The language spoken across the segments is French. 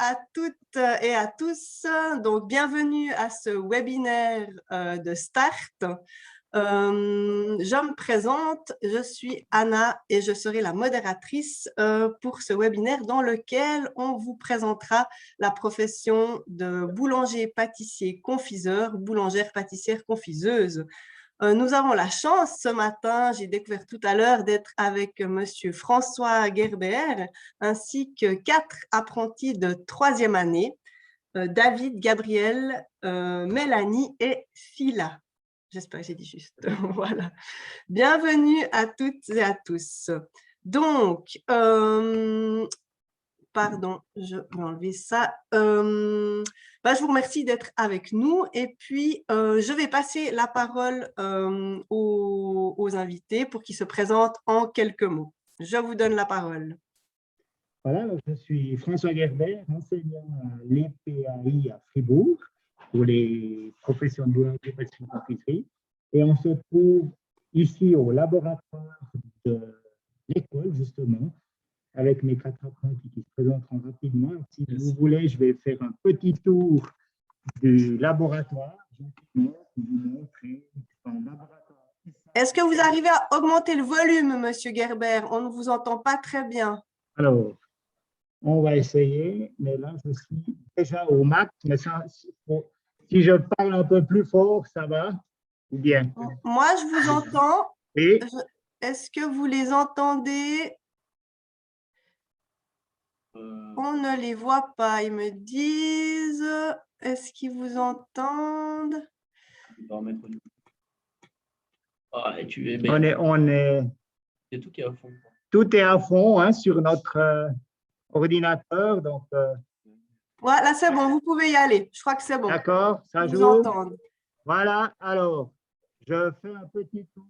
à toutes et à tous. Donc, bienvenue à ce webinaire de Start. Je me présente, je suis Anna et je serai la modératrice pour ce webinaire dans lequel on vous présentera la profession de boulanger, pâtissier, confiseur, boulangère, pâtissière, confiseuse. Nous avons la chance ce matin, j'ai découvert tout à l'heure, d'être avec Monsieur François Gerber ainsi que 4 apprentis de 3e année, David, Gabriel, Mélanie et Phila. J'espère que j'ai dit juste. Voilà. Bienvenue à toutes et à tous. Donc, pardon, je vais enlever ça. Je vous remercie d'être avec nous et puis je vais passer la parole aux invités pour qu'ils se présentent en quelques mots. Je vous donne la parole. Voilà, je suis François Gerber, enseignant à l'EPAI à Fribourg pour les professions de boulangerie, pâtisserie, confiserie. Et on se trouve ici au laboratoire de l'école, justement, avec mes 4 apprentis qui se présenteront rapidement. Si vous voulez, je vais faire un petit tour du laboratoire. Vous montrer son laboratoire. Est-ce que vous arrivez à augmenter le volume, Monsieur Gerber? On ne vous entend pas très bien. Alors, on va essayer, mais là, je suis déjà au max. Mais ça, si je parle un peu plus fort, ça va? Ou bien? Moi, je vous entends. Oui. Est-ce que vous les entendez? On ne les voit pas. Ils me disent. Est-ce qu'ils vous entendent? C'est tout qui est à fond. Tout est à fond hein, sur notre ordinateur. Donc, voilà, c'est bon, vous pouvez y aller. Je crois que c'est bon. D'accord, ça vous joue. entendre. Voilà, alors, je fais un petit tour.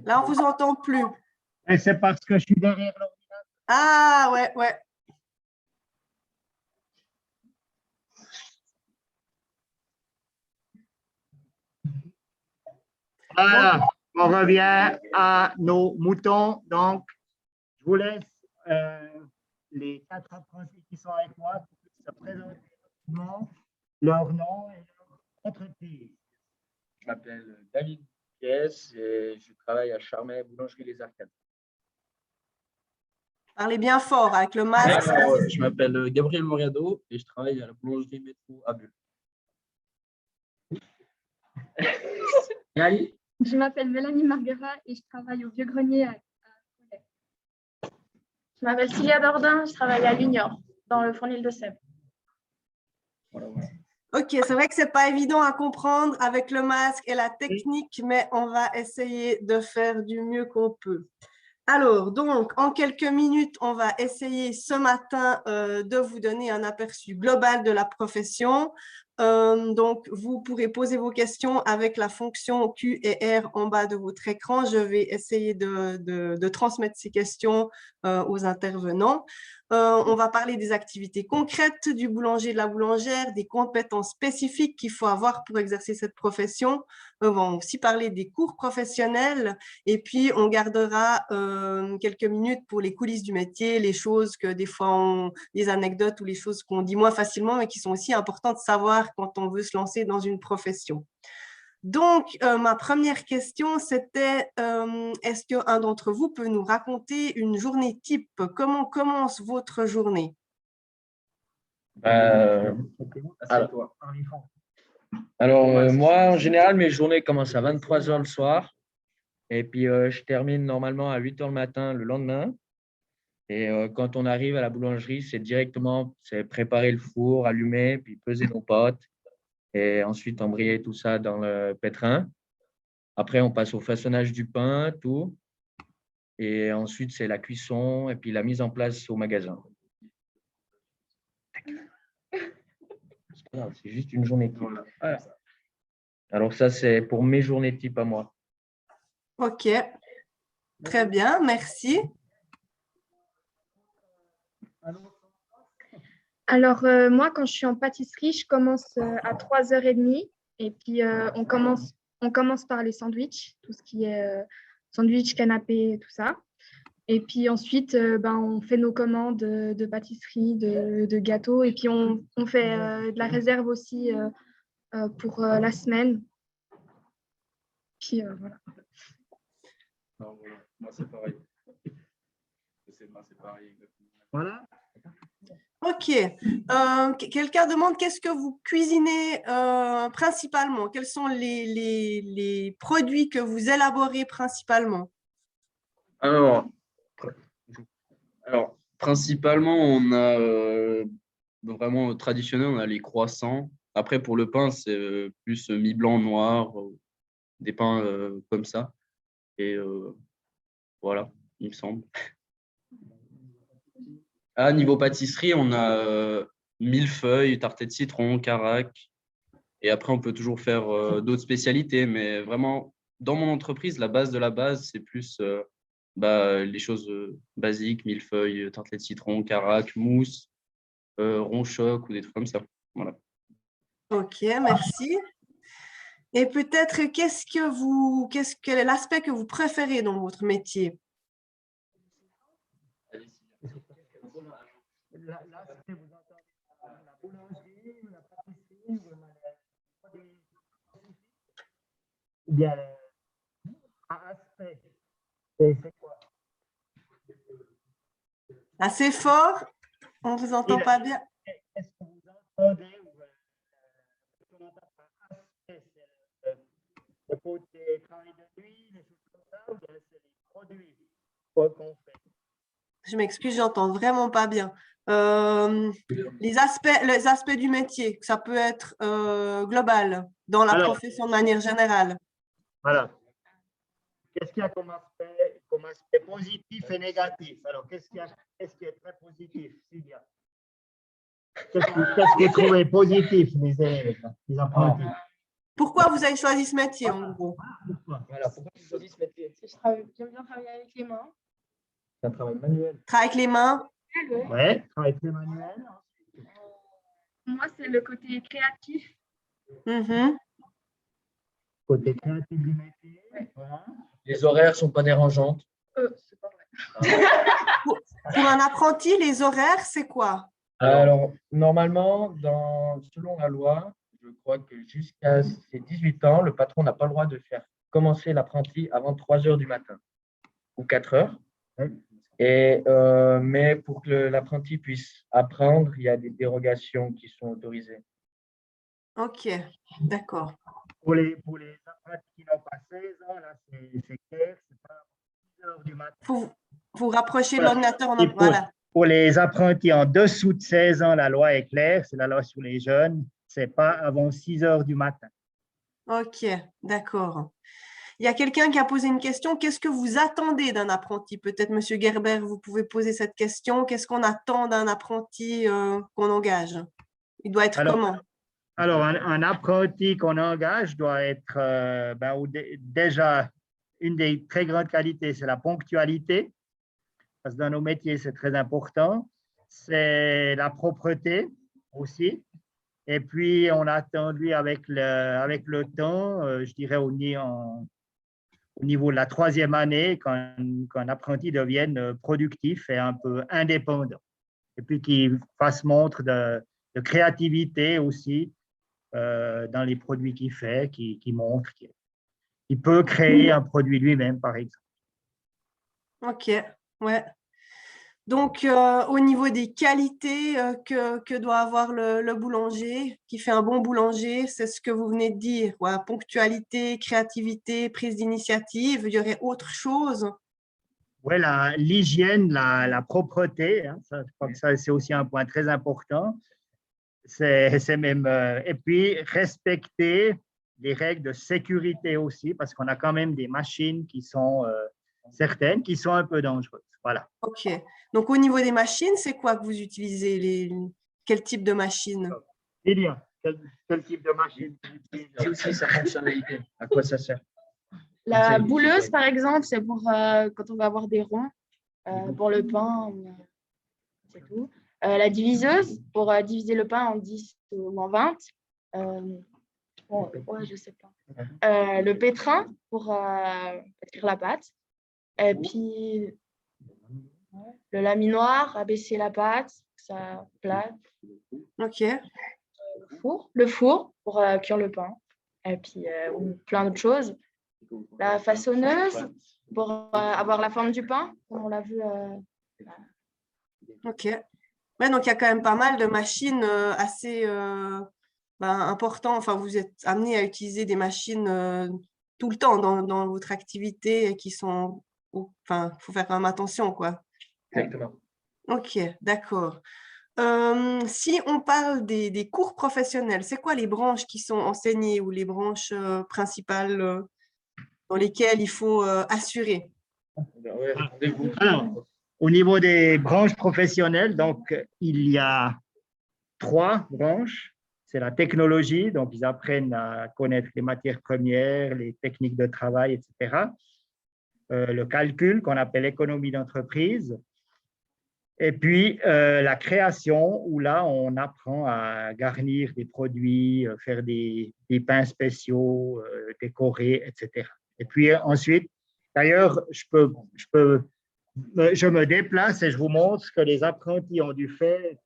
Là, on ne vous entend plus. Et c'est parce que je suis derrière l'ordinateur. Ah, ouais, ouais. Voilà, on revient à nos moutons. Donc, je vous laisse les 4 apprentis qui sont avec moi pour qu'ils se présentent leur nom et leur entreprise. Je m'appelle David Piès et je travaille à Charmey, boulangerie Les Arcades. Parlez bien fort avec le masque. Je m'appelle Gabriel Moriado et je travaille à la boulangerie Métro à Bulle. Je m'appelle Mélanie Marguera et je travaille au Vieux-Grenier à Collet. Je m'appelle Cilia Dordain, je travaille à l'Unior, dans le Fournil de Sèvres. Voilà. Ok, c'est vrai que ce n'est pas évident à comprendre avec le masque et la technique, mais on va essayer de faire du mieux qu'on peut. Alors, donc, en quelques minutes, on va essayer ce matin de vous donner un aperçu global de la profession. Donc, vous pourrez poser vos questions avec la fonction Q et R en bas de votre écran. Je vais essayer de transmettre ces questions aux intervenants. On va parler des activités concrètes du boulanger, de la boulangère, des compétences spécifiques qu'il faut avoir pour exercer cette profession. On va aussi parler des cours professionnels et puis on gardera quelques minutes pour les coulisses du métier, les choses que des fois, les anecdotes ou les choses qu'on dit moins facilement mais qui sont aussi importantes de savoir quand on veut se lancer dans une profession. Donc, ma première question, c'était est-ce qu'un d'entre vous peut nous raconter une journée type? Comment commence votre journée? Moi, en général, mes journées commencent à 23 h le soir et puis je termine normalement à 8 h le matin le lendemain. Et quand on arrive à la boulangerie, c'est préparer le four, allumer, puis peser nos pâtes et ensuite embrayer tout ça dans le pétrin. Après, on passe au façonnage du pain, tout. Et ensuite, c'est la cuisson et puis la mise en place au magasin. C'est juste une journée type. Voilà. Alors ça, c'est pour mes journées type à moi. Ok, très bien, merci. Alors, moi, quand je suis en pâtisserie, je commence à 3h30 et puis on commence par les sandwichs, tout ce qui est sandwich, canapé, tout ça. Et puis ensuite, on fait nos commandes de pâtisserie, de gâteaux. Et puis, on fait de la réserve aussi pour la semaine. Puis voilà. Non, voilà. Moi, c'est pareil. C'est pareil, exactement. Voilà. Ok. Quelqu'un demande qu'est-ce que vous cuisinez principalement? Quels sont les produits que vous élaborez principalement? Alors, principalement, on a vraiment traditionnel, on a les croissants. Après, pour le pain, c'est plus mi-blanc, noir, des pains comme ça. Et voilà, il me semble. Niveau pâtisserie, on a millefeuille, tartette de citron, caraque. Et après, on peut toujours faire d'autres spécialités. Mais vraiment, dans mon entreprise, la base de la base, c'est plus les choses basiques, millefeuille, tartelette de citron, caraque, mousse, ronchoc ou des trucs comme ça. Voilà. Ok, merci. Et peut-être, quel est l'aspect que vous préférez dans votre métier? Là, vous entendez la boulangerie, la pâtisserie, ou bien aspect. C'est quoi? Assez fort? On ne vous entend pas bien. Est-ce que vous entendez ce qu'on entend par aspect? C'est le côté travail de nuit, des choses comme ça, ou bien c'est les produits qu'on fait? Je m'excuse, j'entends vraiment pas bien. Les aspects du métier, ça peut être global, dans la profession de manière générale. Voilà. Qu'est-ce qu'il y a comme aspect positif et négatif? Alors, qu'est-ce qui est très positif, Sylvia? Qu'est-ce que vous trouvez positif, les élèves, les apprentis? Pourquoi vous avez choisi ce métier, en gros? Voilà, pourquoi tu choisis ce métier? J'aime bien travailler avec les mains. C'est un travail manuel. Travailler avec les mains? Oui, travail très manuel. Moi, c'est le côté créatif. Côté créatif du métier. Voilà. Les horaires ne sont pas dérangeantes. C'est pas vrai. Pour un apprenti, les horaires, c'est quoi? Alors, normalement, selon la loi, je crois que jusqu'à ses 18 ans, le patron n'a pas le droit de faire commencer l'apprenti avant 3 heures du matin ou 4 heures. Mais pour que l'apprenti puisse apprendre, il y a des dérogations qui sont autorisées. Ok, d'accord. Pour les apprentis qui n'ont pas 16 ans, là, c'est clair, c'est pas 6 heures du matin. Vous rapprochez de l'ordinateur. Voilà. Pour les apprentis en dessous de 16 ans, la loi est claire, c'est la loi sur les jeunes, c'est pas avant 6 heures du matin. Ok, d'accord. Il y a quelqu'un qui a posé une question. Qu'est-ce que vous attendez d'un apprenti? Peut-être, Monsieur Gerber, vous pouvez poser cette question. Qu'est-ce qu'on attend d'un apprenti qu'on engage? Il doit être comment? Alors, un apprenti qu'on engage doit être déjà une des très grandes qualités, c'est la ponctualité, parce que dans nos métiers, c'est très important. C'est la propreté aussi. Et puis, on attend de lui avec le temps, je dirais au niveau de la 3e année, qu'un apprenti devienne productif et un peu indépendant. Et puis qu'il fasse montre de créativité aussi dans les produits qu'il fait, qui montre qu'il peut créer un produit lui-même, par exemple. Ok, ouais. Donc, au niveau des qualités que doit avoir le boulanger, qui fait un bon boulanger, c'est ce que vous venez de dire. Ouais, ponctualité, créativité, prise d'initiative. Il y aurait autre chose? Oui, l'hygiène, la propreté, hein, ça, je crois que ça, c'est aussi un point très important. C'est même, et puis, respecter les règles de sécurité aussi, parce qu'on a quand même des machines qui sont certaines, qui sont un peu dangereuses. Voilà. Ok. Donc, au niveau des machines, c'est quoi que vous utilisez? Quel type de machine? Eh bien, quel type de machine? C'est aussi sa fonctionnalité. À quoi ça sert? La bouleuse, par exemple, c'est pour quand on va avoir des ronds. Pour le pain, c'est tout. La diviseuse, pour diviser le pain en 10 ou en 20. Ouais, je sais pas. Le pétrin, pour pétrir la pâte. Et puis, le laminoir, abaisser la pâte, que ça plate. Ok. Le four pour cuire le pain. Et puis, ou plein d'autres choses. La façonneuse pour avoir la forme du pain, comme on l'a vu. Ok. Ouais, donc, il y a quand même pas mal de machines assez importantes. Enfin, vous êtes amené à utiliser des machines tout le temps dans votre activité et qui sont… Enfin, il faut faire quand même attention, quoi. Exactement. Ok, d'accord. Si on parle des cours professionnels, c'est quoi les branches qui sont enseignées ou les branches principales dans lesquelles il faut assurer? Ouais, rendez-vous. Alors, au niveau des branches professionnelles, donc, il y a 3 branches. C'est la technologie, donc ils apprennent à connaître les matières premières, les techniques de travail, etc. Le calcul, qu'on appelle économie d'entreprise. Et puis, la création, où là, on apprend à garnir des produits, faire des pains spéciaux, décorer, etc. Et puis ensuite, d'ailleurs, je me déplace et je vous montre ce que les apprentis ont dû faire.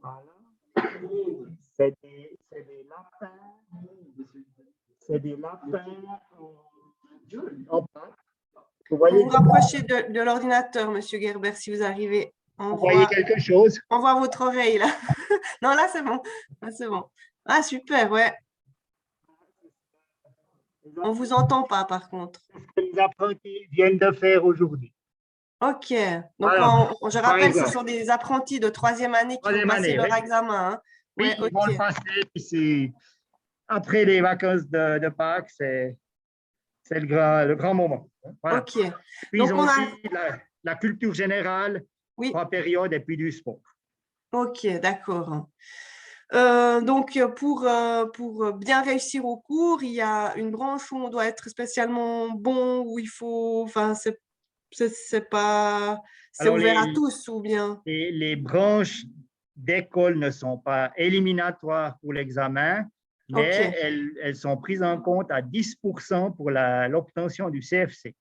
Voilà. C'est des lapins. C'est des lapins en pâte. Vous voyez, Vous vous rapprochez de l'ordinateur, Monsieur Gerber, si vous arrivez. vous voyez quelque chose? On voit votre oreille, là. Non, là, c'est bon. Là, c'est bon. Ah, super, ouais. On ne vous entend pas, par contre. Ce que les apprentis viennent de faire aujourd'hui. Ok. Donc, Voilà. je Par rappelle, ce exemple. sont des apprentis de 3e année qui vont Troisième passer année, leur oui. examen. Hein. Oui, Ouais, ils vont le ok. passer. Puis après les vacances de Pâques, c'est le grand moment. Voilà. Ok. Puis Donc, ils ont on a… aussi la culture générale, Oui, 3 périodes, et puis du sport. ok, d'accord. Donc, pour bien réussir au cours, il y a une branche où on doit être spécialement bon, où il faut… Enfin, c'est pas… C'est Alors, ouvert à tous, ou bien… les branches d'école ne sont pas éliminatoires pour l'examen, mais Ok. elles sont prises en compte à 10% pour l'obtention du CFC.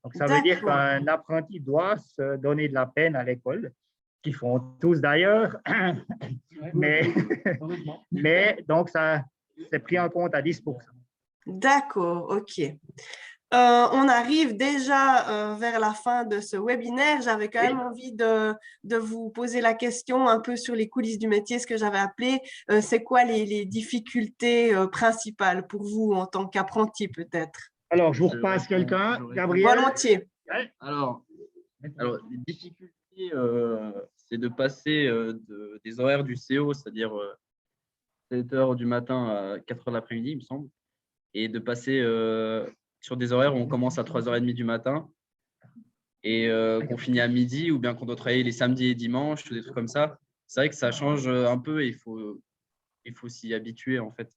Donc, ça veut dire D'accord. qu'un apprenti doit se donner de la peine à l'école, qu'ils font tous d'ailleurs, mais donc ça, c'est pris en compte à 10%. D'accord, ok. On arrive déjà vers la fin de ce webinaire. J'avais quand même envie de vous poser la question un peu sur les coulisses du métier, ce que j'avais appelé. C'est quoi les difficultés principales pour vous en tant qu'apprenti, peut-être? Alors, je vous repasse quelqu'un. Gabriel? Volontiers. Alors, les difficultés, c'est de passer des horaires du CO, c'est-à-dire 7 heures du matin à 4 heures de l'après-midi, il me semble, et de passer sur des horaires où on commence à 3h30 du matin et qu'on finit à midi, ou bien qu'on doit travailler les samedis et dimanches, ou des trucs comme ça. C'est vrai que ça change un peu et il faut s'y habituer, en fait,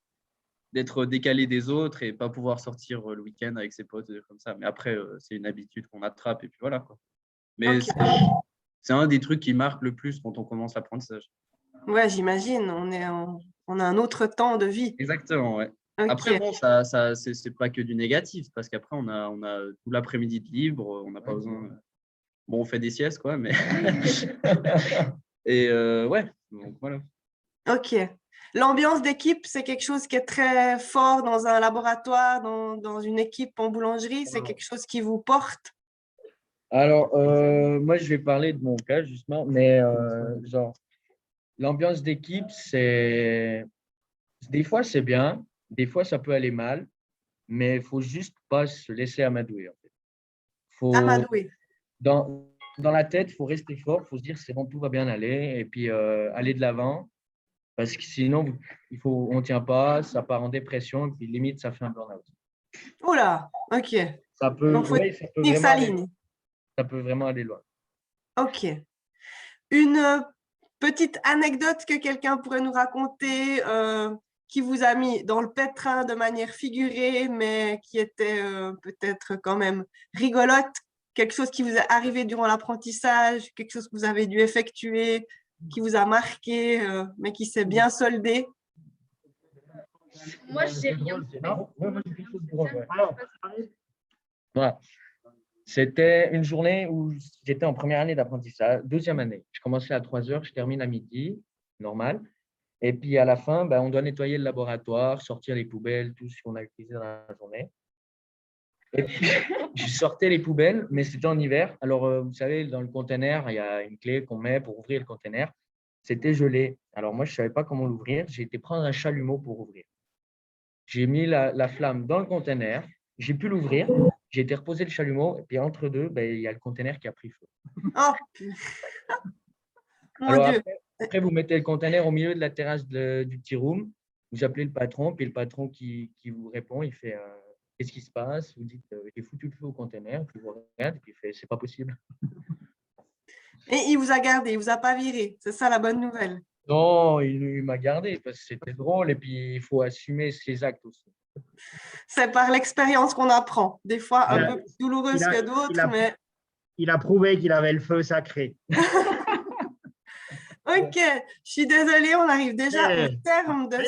d'être décalé des autres et pas pouvoir sortir le week-end avec ses potes, comme ça. Mais après, c'est une habitude qu'on attrape et puis voilà, quoi. Mais Ok. c'est un des trucs qui marque le plus quand on commence l'apprentissage. Ouais, j'imagine. On a un autre temps de vie. Exactement, ouais. Ok. Après, bon, c'est pas que du négatif, parce qu'après, on a tout l'après-midi de libre, on n'a pas besoin. Bon, on fait des siestes, quoi, mais. Et ouais, donc voilà. Ok. L'ambiance d'équipe, c'est quelque chose qui est très fort dans un laboratoire, dans une équipe en boulangerie. C'est quelque chose qui vous porte. Alors, moi, je vais parler de mon cas, justement, mais genre, l'ambiance d'équipe, des fois, c'est bien, des fois, ça peut aller mal, mais il faut juste pas se laisser amadouer, en fait. Amadoué. Dans la tête, il faut rester fort, il faut se dire, c'est bon, tout va bien aller, et puis aller de l'avant, parce que sinon, on ne tient pas, ça part en dépression, et puis limite, ça fait un burn-out. Oula, ok. Ça peut, Donc, il faut ouais, ça peut tenir vraiment sa aller, ligne. ça peut vraiment aller loin. Ok. Une petite anecdote que quelqu'un pourrait nous raconter qui vous a mis dans le pétrin de manière figurée, mais qui était peut-être quand même rigolote. Quelque chose qui vous est arrivé durant l'apprentissage, quelque chose que vous avez dû effectuer, qui vous a marqué, mais qui s'est bien soldé. Moi, j'ai rien fait. Alors, Voilà. C'était une journée où j'étais en première année d'apprentissage, deuxième année. Je commençais à 3 heures, je termine à midi, normal. Et puis à la fin, on doit nettoyer le laboratoire, sortir les poubelles, tout ce qu'on a utilisé dans la journée. Et puis, je sortais les poubelles, mais c'était en hiver. Alors, vous savez, dans le conteneur, il y a une clé qu'on met pour ouvrir le conteneur. C'était gelé. Alors, moi, je ne savais pas comment l'ouvrir. J'ai été prendre un chalumeau pour ouvrir. J'ai mis la flamme dans le conteneur. J'ai pu l'ouvrir. J'ai été reposer le chalumeau. Et puis, entre deux, il y a le conteneur qui a pris feu. Oh, mon Alors, Dieu. après, vous mettez le conteneur au milieu de la terrasse du petit room. Vous appelez le patron. Puis, le patron qui vous répond, il fait qu'est-ce qui se passe? Vous dites j'ai foutu le feu au conteneur. Puis, vous regardez. Puis, il fait c'est pas possible. Et il vous a gardé, il ne vous a pas viré. C'est ça la bonne nouvelle. Non, il m'a gardé parce que c'était drôle et puis il faut assumer ses actes aussi. C'est par l'expérience qu'on apprend. Des fois, un peu plus douloureuse que d'autres, mais… Il a prouvé qu'il avait le feu sacré. Ok, je suis désolée, on arrive déjà au terme de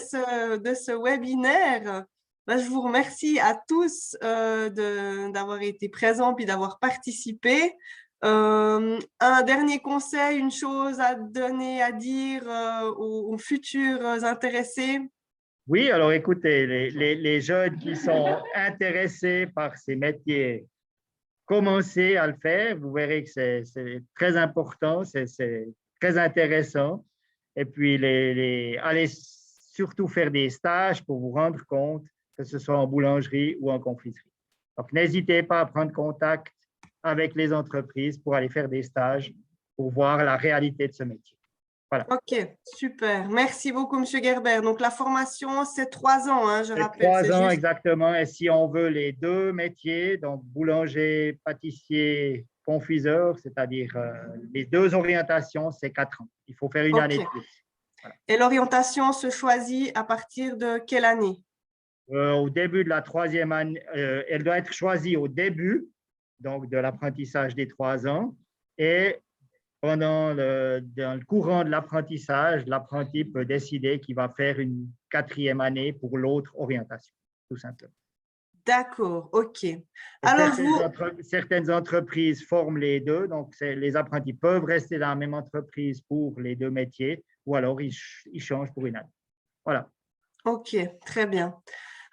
ce webinaire. Je vous remercie à tous d'avoir été présents puis d'avoir participé. Un dernier conseil, une chose à donner, à dire aux futurs intéressés? Oui, alors écoutez, les jeunes qui sont intéressés par ces métiers, commencez à le faire. Vous verrez que c'est très important, c'est très intéressant. Et puis, allez surtout faire des stages pour vous rendre compte que ce soit en boulangerie ou en confiserie. Donc, n'hésitez pas à prendre contact avec les entreprises pour aller faire des stages pour voir la réalité de ce métier. Voilà. Ok, super. Merci beaucoup, M. Gerber. Donc, la formation, c'est 3 ans, hein, je rappelle. 3 ans, exactement. Et si on veut les 2 métiers, donc boulanger, pâtissier, confiseur, c'est-à-dire les 2 orientations, c'est 4 ans. Il faut faire une année de plus. Voilà. Et l'orientation se choisit à partir de quelle année? Au début de la 3e année, elle doit être choisie au début donc de l'apprentissage des 3 ans et dans le courant de l'apprentissage, l'apprenti peut décider qu'il va faire une 4e année pour l'autre orientation, tout simplement. D'accord, ok. Alors, certaines entreprises forment les 2, donc les apprentis peuvent rester dans la même entreprise pour les 2 métiers ou alors ils changent pour une année. Voilà. Ok, très bien.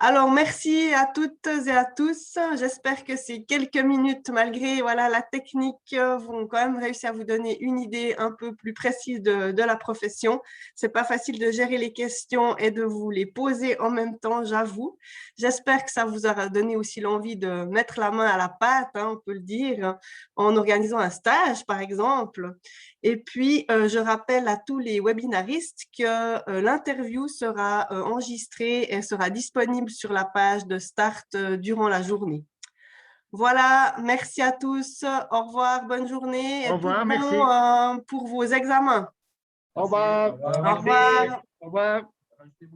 Alors, merci à toutes et à tous. J'espère que ces quelques minutes, malgré la technique, vont quand même réussir à vous donner une idée un peu plus précise de la profession. Ce n'est pas facile de gérer les questions et de vous les poser en même temps, j'avoue. J'espère que ça vous aura donné aussi l'envie de mettre la main à la pâte, on peut le dire, en organisant un stage, par exemple. Et puis, je rappelle à tous les webinaristes que l'interview sera enregistrée et sera disponible sur la page de Start durant la journée. Voilà, merci à tous. Au revoir, bonne journée. Au revoir, merci. Pour vos examens. Au revoir. Au revoir. Au revoir.